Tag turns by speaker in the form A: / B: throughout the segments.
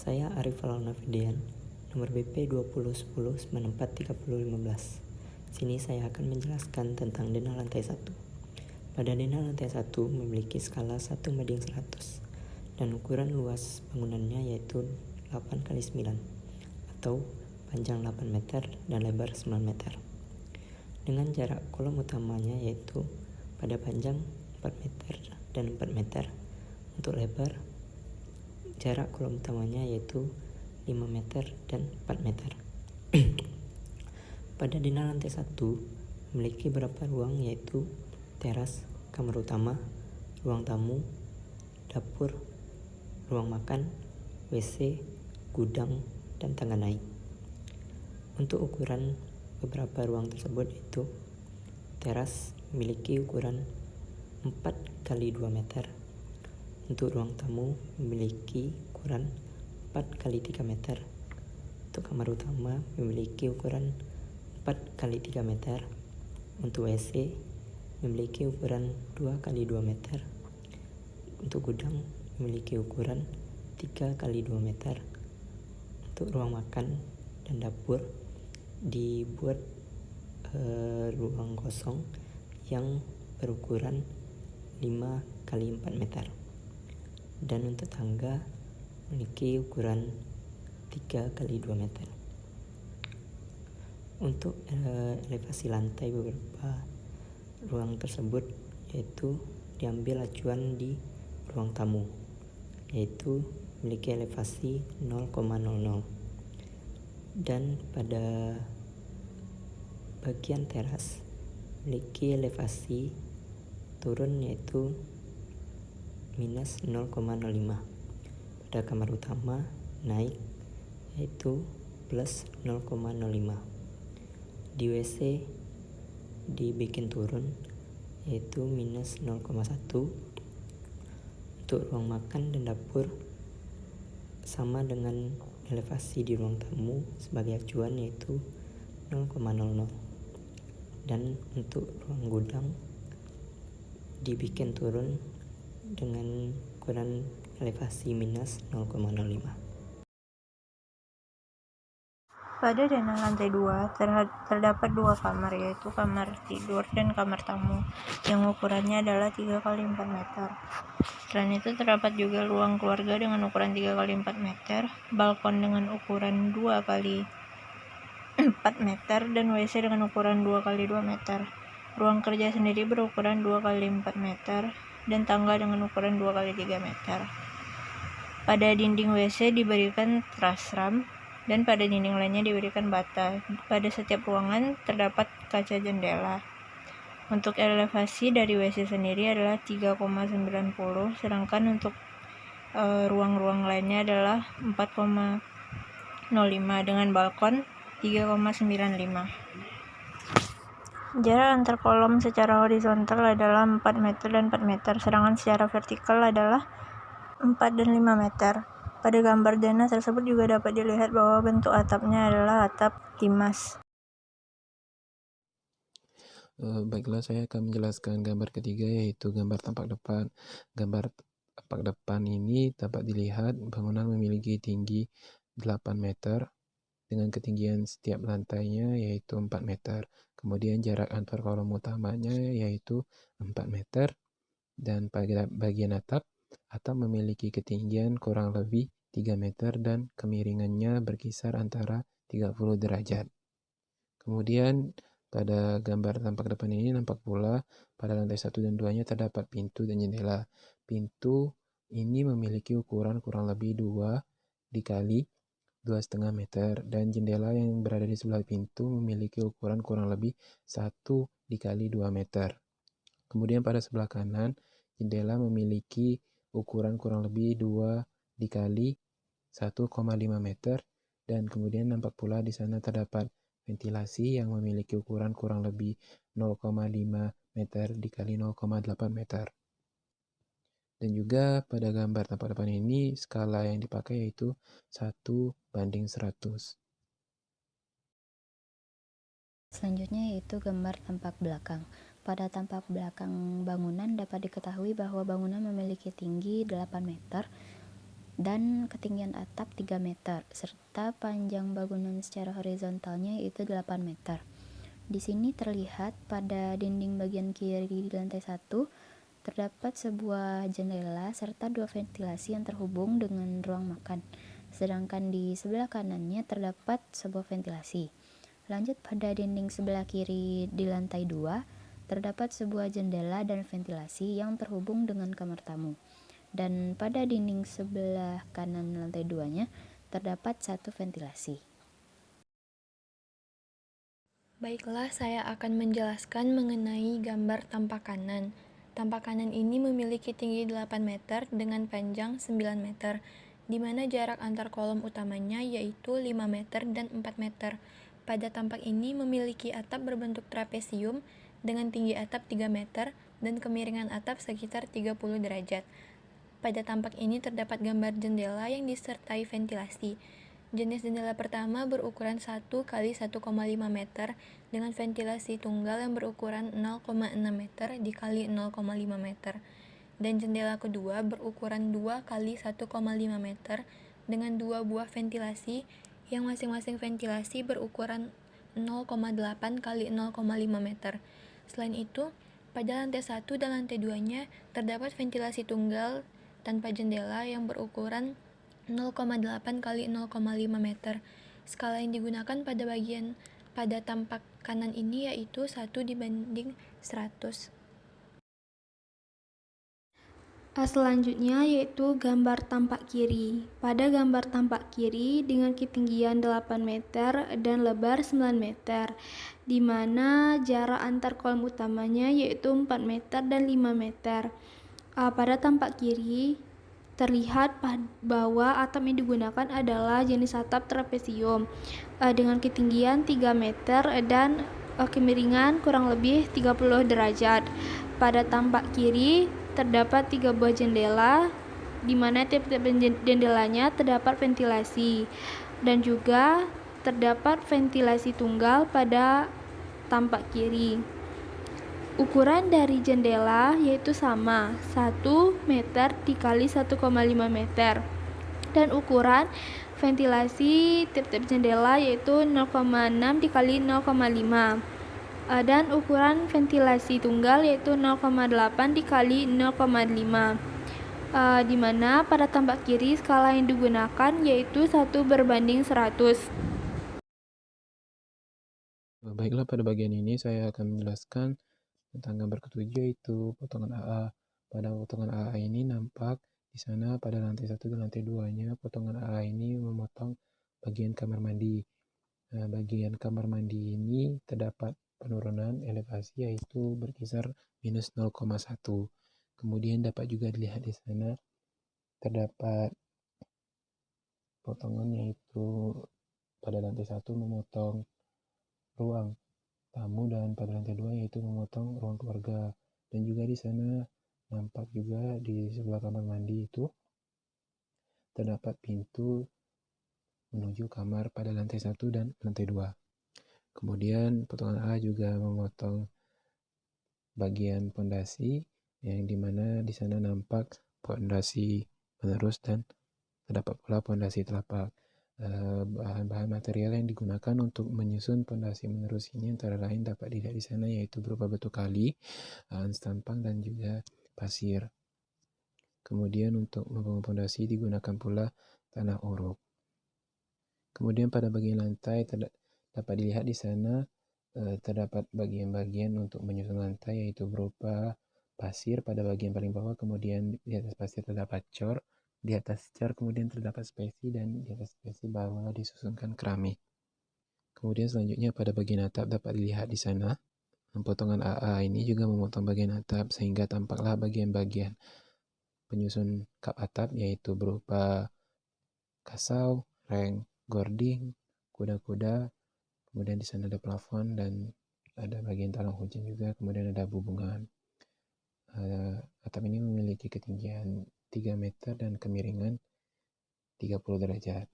A: Saya Arif Alnafidian, nomor BP 2010-943015. Sini saya akan menjelaskan tentang denah lantai 1. Pada denah lantai 1 memiliki skala 1:100 dan ukuran luas bangunannya yaitu 8x9 atau panjang 8 meter dan lebar 9 meter. Dengan jarak kolom utamanya yaitu pada panjang 4 meter dan 4 meter. Untuk lebar, jarak kolom utamanya yaitu 5 meter dan 4 meter. Pada denah lantai 1 memiliki beberapa ruang yaitu teras, kamar utama, ruang tamu, dapur, ruang makan, WC, gudang, dan tangga naik. Untuk ukuran beberapa ruang tersebut yaitu teras memiliki ukuran 4x2 meter. Untuk ruang tamu memiliki ukuran 4x3 meter. Untuk kamar utama memiliki ukuran 4x3 meter. Untuk WC memiliki ukuran 2x2 meter. Untuk gudang memiliki ukuran 3x2 meter. Untuk ruang makan dan dapur dibuat ruang kosong yang berukuran 5x4 meter. Dan untuk tangga memiliki ukuran 3x2 meter. Untuk elevasi lantai beberapa ruang tersebut yaitu diambil acuan di ruang tamu, yaitu memiliki elevasi 0,00. Dan pada bagian teras memiliki elevasi turun yaitu minus 0,05. Pada kamar utama naik yaitu plus 0,05. Di WC dibikin turun yaitu minus 0,1. Untuk ruang makan dan dapur sama dengan elevasi di ruang tamu sebagai acuan yaitu 0,00. Dan untuk ruang gudang dibikin turun dengan ukuran elevasi minus 0,05.
B: Pada denah lantai 2 terdapat dua kamar, yaitu kamar tidur dan kamar tamu, yang ukurannya adalah 3x4 meter. Selain itu terdapat juga ruang keluarga dengan ukuran 3x4 meter, balkon dengan ukuran 2x4 meter, dan WC dengan ukuran 2x2 meter. Ruang kerja sendiri berukuran 2x4 meter, dan tangga dengan ukuran 2x3 meter. Pada dinding WC diberikan truss ram, dan pada dinding lainnya diberikan bata. Pada setiap ruangan terdapat kaca jendela. Untuk elevasi dari WC sendiri adalah 3,90, sedangkan untuk ruang-ruang lainnya adalah 4,05 dengan balkon 3,95. Jarak antar kolom secara horizontal adalah 4 meter dan 4 meter, sedangkan secara vertikal adalah 4 dan 5 meter. Pada gambar denah tersebut juga dapat dilihat bahwa bentuk atapnya adalah atap timas.
C: Baiklah, saya akan menjelaskan gambar ketiga, yaitu gambar tampak depan. Gambar tampak depan ini dapat dilihat bangunan memiliki tinggi 8 meter dengan ketinggian setiap lantainya yaitu 4 meter. Kemudian jarak antar kolom utamanya yaitu 4 meter. Dan pada bagian atap memiliki ketinggian kurang lebih 3 meter dan kemiringannya berkisar antara 30 derajat. Kemudian pada gambar tampak depan ini nampak pula pada lantai 1 dan 2-nya terdapat pintu dan jendela. Pintu ini memiliki ukuran kurang lebih 2 dikali 2,5 meter, dan jendela yang berada di sebelah pintu memiliki ukuran kurang lebih 1 dikali 2 meter. Kemudian pada sebelah kanan, jendela memiliki ukuran kurang lebih 2 dikali 1,5 meter, dan kemudian nampak pula di sana terdapat ventilasi yang memiliki ukuran kurang lebih 0,5 meter dikali 0,8 meter. Dan juga pada gambar tampak depan ini skala yang dipakai yaitu 1:100.
D: Selanjutnya yaitu gambar tampak belakang. Pada tampak belakang bangunan dapat diketahui bahwa bangunan memiliki tinggi 8 meter, dan ketinggian atap 3 meter, serta panjang bangunan secara horizontalnya yaitu 8 meter. Di sini terlihat pada dinding bagian kiri di lantai 1 terdapat sebuah jendela serta 2 ventilasi yang terhubung dengan ruang makan, sedangkan di sebelah kanannya terdapat sebuah ventilasi. Lanjut pada dinding sebelah kiri di lantai 2 terdapat sebuah jendela dan ventilasi yang terhubung dengan kamar tamu. Dan pada dinding sebelah kanan lantai 2-nya terdapat satu ventilasi.
B: Baiklah, saya akan menjelaskan mengenai gambar tampak kanan. Tampak kanan ini memiliki tinggi 8 meter dengan panjang 9 meter, di mana jarak antar kolom utamanya yaitu 5 meter dan 4 meter. Pada tampak ini memiliki atap berbentuk trapesium dengan tinggi atap 3 meter dan kemiringan atap sekitar 30 derajat. Pada tampak ini terdapat gambar jendela yang disertai ventilasi. Jenis jendela pertama berukuran 1 x 1,5 meter dengan ventilasi tunggal yang berukuran 0,6 meter dikali 0,5 meter. Dan jendela kedua berukuran 2 x 1,5 meter dengan 2 buah ventilasi yang masing-masing ventilasi berukuran 0,8 x 0,5 meter. Selain itu, pada lantai 1 dan lantai 2-nya terdapat ventilasi tunggal tanpa jendela yang berukuran 0,8 x 0,5 meter. Skala yang digunakan pada tampak kanan ini yaitu 1:100.
E: Selanjutnya yaitu gambar tampak kiri. Pada gambar tampak kiri dengan ketinggian 8 meter dan lebar 9 meter, di mana jarak antar kolom utamanya yaitu 4 meter dan 5 meter. Pada tampak kiri terlihat bahwa atap yang digunakan adalah jenis atap trapesium dengan ketinggian 3 meter dan kemiringan kurang lebih 30 derajat. Pada tampak kiri terdapat 3 buah jendela, di mana tiap-tiap jendelanya terdapat ventilasi, dan juga terdapat ventilasi tunggal pada tampak kiri. Ukuran dari jendela yaitu sama, 1 meter dikali 1,5 meter, dan ukuran ventilasi tiap-tiap jendela yaitu 0,6 dikali 0,5. Dan ukuran ventilasi tunggal yaitu 0,8 dikali 0,5, di mana pada tampak kiri skala yang digunakan yaitu 1:100.
C: Baiklah, pada bagian ini saya akan menjelaskan tentang gambar ketujuh yaitu potongan AA. Pada potongan AA ini nampak di sana pada lantai 1 dan lantai 2-nya potongan AA ini memotong bagian kamar mandi. Bagian kamar mandi ini terdapat penurunan elevasi yaitu berkisar minus 0,1. Kemudian dapat juga dilihat di sana terdapat potongan yaitu pada lantai 1 memotong ruang tamu dan pada lantai 2 yaitu memotong ruang keluarga. Dan juga di sana nampak juga di sebelah kamar mandi itu terdapat pintu menuju kamar pada lantai 1 dan lantai 2. Kemudian potongan A juga memotong bagian pondasi yang dimana di sana nampak pondasi penerus dan terdapat pula pondasi telapak. Bahan-bahan material yang digunakan untuk menyusun pondasi menerus ini antara lain dapat dilihat di sana yaitu berupa batu kali, stampang dan juga pasir. Kemudian untuk membangun pondasi digunakan pula tanah orok. Kemudian pada bagian lantai dapat dilihat di sana terdapat bagian-bagian untuk menyusun lantai yaitu berupa pasir pada bagian paling bawah, kemudian di atas pasir terdapat cor, di atas cor kemudian terdapat spesi, dan di atas spesi bawah disusunkan keramik. Kemudian selanjutnya pada bagian atap dapat dilihat di sana potongan AA ini juga memotong bagian atap sehingga tampaklah bagian-bagian penyusun kap atap yaitu berupa kasau, reng, gording, kuda-kuda. Kemudian di sana ada plafon dan ada bagian talang hujan juga, kemudian ada hubungan. Atap ini memiliki ketinggian 3 meter dan kemiringan 30 derajat.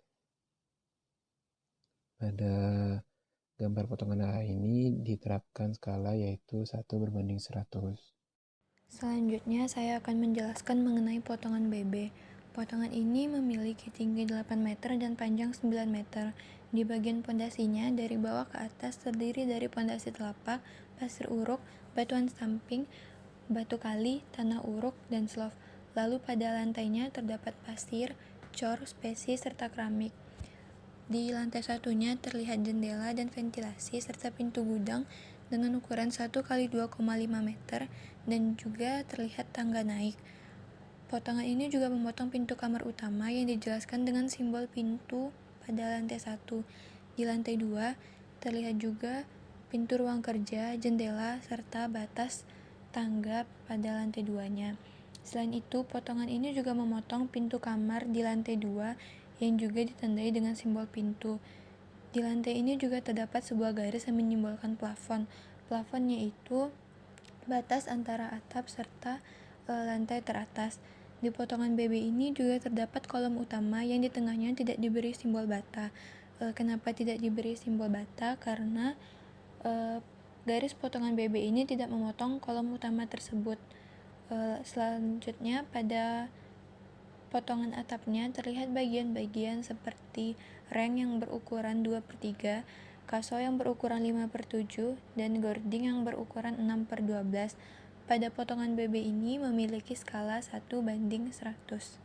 C: Pada gambar potongan A ini diterapkan skala yaitu 1:100.
B: Selanjutnya saya akan menjelaskan mengenai potongan BB. Potongan ini memiliki tinggi 8 meter dan panjang 9 meter. Di bagian pondasinya dari bawah ke atas terdiri dari pondasi telapak, pasir uruk, batuan samping, batu kali, tanah uruk, dan slof. Lalu pada lantainya terdapat pasir, cor, spesi, serta keramik. Di lantai satunya terlihat jendela dan ventilasi serta pintu gudang dengan ukuran 1 x 2,5 meter dan juga terlihat tangga naik. Potongan ini juga memotong pintu kamar utama yang dijelaskan dengan simbol pintu pada lantai 1. Di lantai 2 terlihat juga pintu ruang kerja, jendela, serta batas tangga pada lantai 2-nya. Selain itu, potongan ini juga memotong pintu kamar di lantai 2 yang juga ditandai dengan simbol pintu. Di lantai ini juga terdapat sebuah garis yang menyimbolkan plafon. Plafon yaitu batas antara atap serta lantai teratas. Di potongan BB ini juga terdapat kolom utama yang di tengahnya tidak diberi simbol bata. Kenapa tidak diberi simbol bata? Karena garis potongan BB ini tidak memotong kolom utama tersebut. Selanjutnya pada potongan atapnya terlihat bagian-bagian seperti reng yang berukuran 2/3, kaso yang berukuran 5/7, dan gording yang berukuran 6/12. Pada potongan BB ini memiliki skala 1:100.